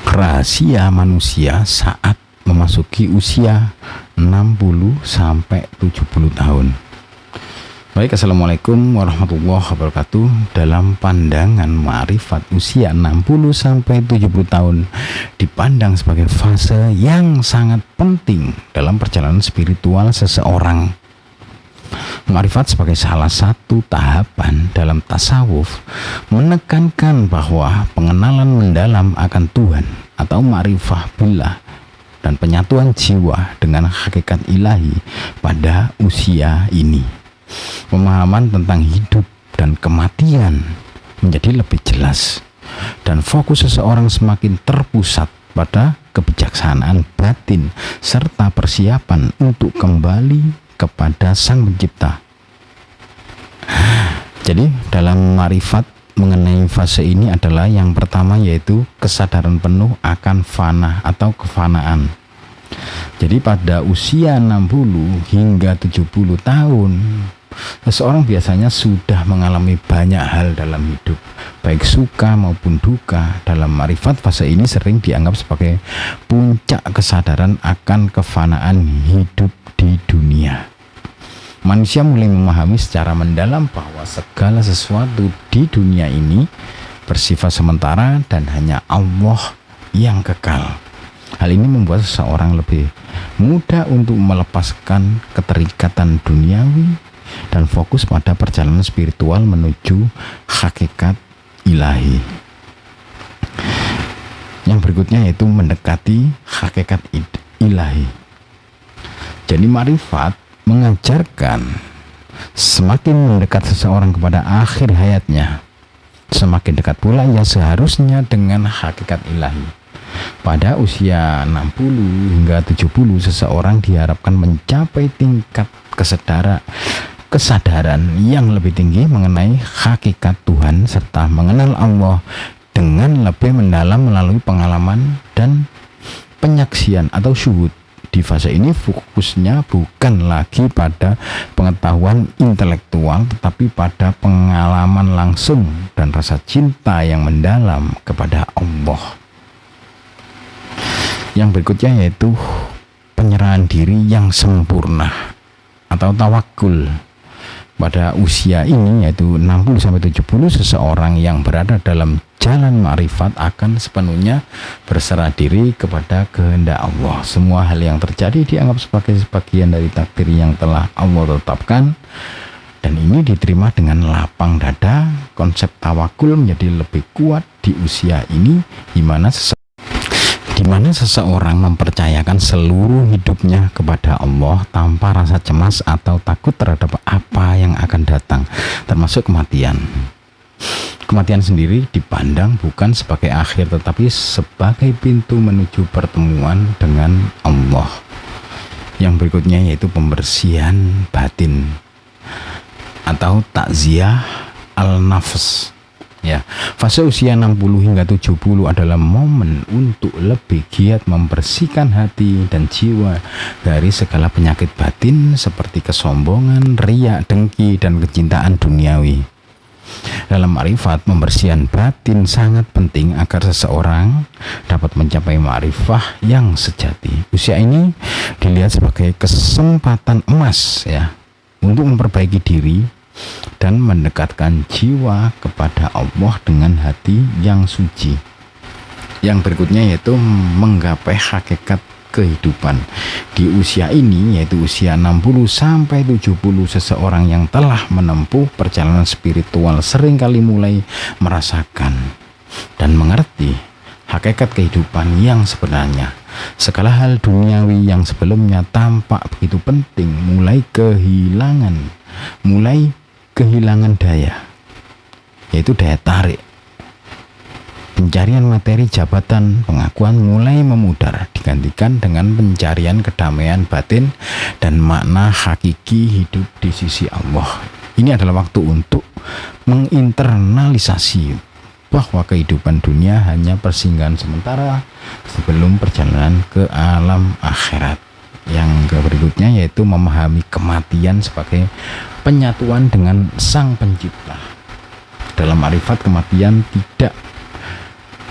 rahasia manusia saat memasuki usia 60 sampai 70 tahun. Baik, assalamualaikum warahmatullahi wabarakatuh. Dalam pandangan ma'rifat, usia 60 sampai 70 tahun dipandang sebagai fase yang sangat penting dalam perjalanan spiritual seseorang. Ma'rifat sebagai salah satu tahapan dalam tasawuf menekankan bahwa pengenalan mendalam akan Tuhan atau ma'rifah billah dan penyatuan jiwa dengan hakikat ilahi pada usia ini. Pemahaman tentang hidup dan kematian menjadi lebih jelas dan fokus seseorang semakin terpusat pada kebijaksanaan batin serta persiapan untuk kembali kepada Sang Pencipta. Jadi dalam ma'rifat mengenai fase ini adalah yang pertama, yaitu kesadaran penuh akan fana atau kefanaan. Jadi pada usia 60 hingga 70 tahun seseorang biasanya sudah mengalami banyak hal dalam hidup, baik suka maupun duka. Dalam ma'rifat, fase ini sering dianggap sebagai puncak kesadaran akan kefanaan hidup di dunia. Manusia mulai memahami secara mendalam bahwa segala sesuatu di dunia ini bersifat sementara dan hanya Allah yang kekal. Hal ini membuat seseorang lebih mudah untuk melepaskan keterikatan duniawi dan fokus pada perjalanan spiritual menuju hakikat ilahi. Yang berikutnya yaitu mendekati hakikat ilahi. Jadi ma'rifat mengajarkan semakin mendekat seseorang kepada akhir hayatnya, semakin dekat pula ia seharusnya dengan hakikat ilahi. Pada usia 60 hingga 70 seseorang diharapkan mencapai tingkat kesadaran yang lebih tinggi mengenai hakikat Tuhan serta mengenal Allah dengan lebih mendalam melalui pengalaman dan penyaksian atau syuhud. Di fase ini fokusnya bukan lagi pada pengetahuan intelektual, tetapi pada pengalaman langsung dan rasa cinta yang mendalam kepada Allah. Yang berikutnya yaitu penyerahan diri yang sempurna atau tawakul. Pada usia ini yaitu 60-70 seseorang yang berada dalam jalan ma'rifat akan sepenuhnya berserah diri kepada kehendak Allah. Semua hal yang terjadi dianggap sebagai sebagian dari takdir yang telah Allah tetapkan, dan ini diterima dengan lapang dada. Konsep tawakul menjadi lebih kuat di usia ini, di mana seseorang mempercayakan seluruh hidupnya kepada Allah tanpa rasa cemas atau takut terhadap apa yang akan datang, termasuk kematian. Kematian sendiri dipandang bukan sebagai akhir, tetapi sebagai pintu menuju pertemuan dengan Allah. Yang berikutnya yaitu pembersihan batin atau takziah al-nafs. Ya, fase usia 60 hingga 70 adalah momen untuk lebih giat membersihkan hati dan jiwa dari segala penyakit batin seperti kesombongan, riya, dengki, dan kecintaan duniawi. Dalam ma'rifat, pembersihan batin sangat penting agar seseorang dapat mencapai ma'rifah yang sejati. Usia ini dilihat sebagai kesempatan emas ya untuk memperbaiki diri dan mendekatkan jiwa kepada Allah dengan hati yang suci. Yang berikutnya yaitu menggapai hakikat kehidupan. Di usia ini yaitu usia 60 sampai 70 seseorang yang telah menempuh perjalanan spiritual seringkali mulai merasakan dan mengerti hakikat kehidupan yang sebenarnya. Segala hal duniawi yang sebelumnya tampak begitu penting mulai kehilangan daya, yaitu daya tarik. Pencarian materi, jabatan, pengakuan mulai memudar, digantikan dengan pencarian kedamaian batin dan makna hakiki hidup di sisi Allah. Ini adalah waktu untuk menginternalisasi bahwa kehidupan dunia hanya persinggahan sementara sebelum perjalanan ke alam akhirat. Yang berikutnya yaitu memahami kematian sebagai penyatuan dengan Sang Pencipta. Dalam ma'rifat, kematian tidak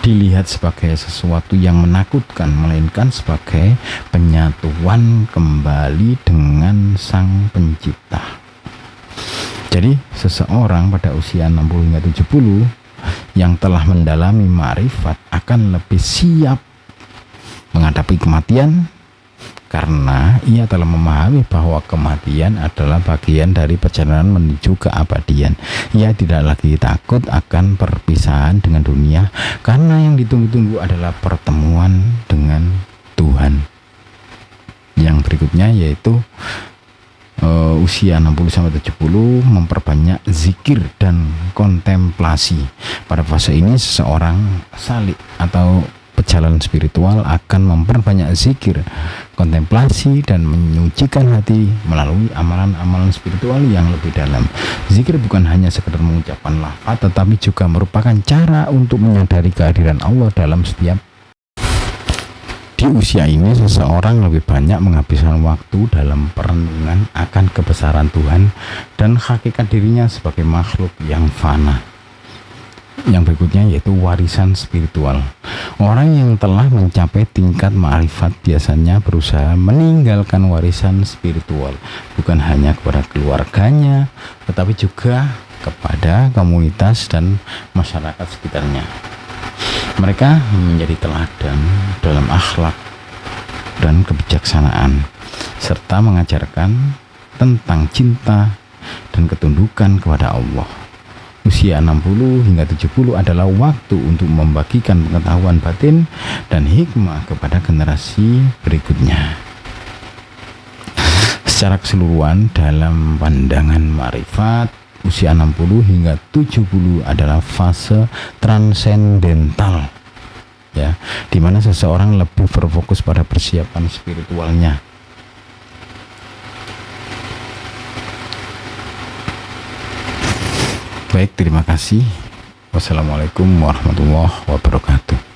dilihat sebagai sesuatu yang menakutkan, melainkan sebagai penyatuan kembali dengan Sang Pencipta. Jadi seseorang pada usia 60 hingga 70 yang telah mendalami ma'rifat akan lebih siap menghadapi kematian, karena ia telah memahami bahwa kematian adalah bagian dari perjalanan menuju keabadian. Ia tidak lagi takut akan perpisahan dengan dunia, karena yang ditunggu-tunggu adalah pertemuan dengan Tuhan. Yang berikutnya yaitu usia 60-70 memperbanyak zikir dan kontemplasi. Pada fase ini seseorang salik atau pejalan spiritual akan memperbanyak zikir, kontemplasi, dan menyucikan hati melalui amalan-amalan spiritual yang lebih dalam. Zikir bukan hanya sekedar mengucapkan lafaz, tetapi juga merupakan cara untuk menyadari kehadiran Allah dalam setiap. Di usia ini seseorang lebih banyak menghabiskan waktu dalam perenungan akan kebesaran Tuhan dan hakikat dirinya sebagai makhluk yang fana. Yang berikutnya yaitu warisan spiritual. Orang yang telah mencapai tingkat ma'rifat biasanya berusaha meninggalkan warisan spiritual, bukan hanya kepada keluarganya, tetapi juga kepada komunitas dan masyarakat sekitarnya. Mereka menjadi teladan dalam akhlak dan kebijaksanaan, serta mengajarkan tentang cinta dan ketundukan kepada Allah. Usia 60 hingga 70 adalah waktu untuk membagikan pengetahuan batin dan hikmah kepada generasi berikutnya. Secara keseluruhan dalam pandangan ma'rifat, usia 60 hingga 70 adalah fase transendental, ya, di mana seseorang lebih berfokus pada persiapan spiritualnya. Baik, terima kasih. Wassalamualaikum warahmatullahi wabarakatuh.